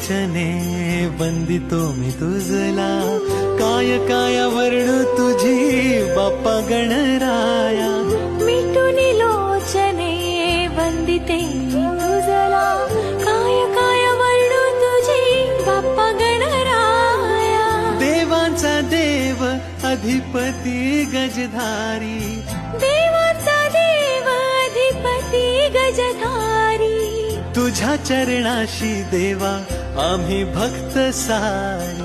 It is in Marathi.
लोचने वंदितो मी तुझला, काय काय वर्णू तुझी बाप्पा गणराया. मिटून लोचने वंदिते मी तुझला, काय काय वर्णू तुझी बाप्पा गणराया. देवांचा देव अधिपती गजधारी, देवाचा देव अधिपती गजधारी. तुझ्या चरणाशी देवा आम्ही भक्त सारी.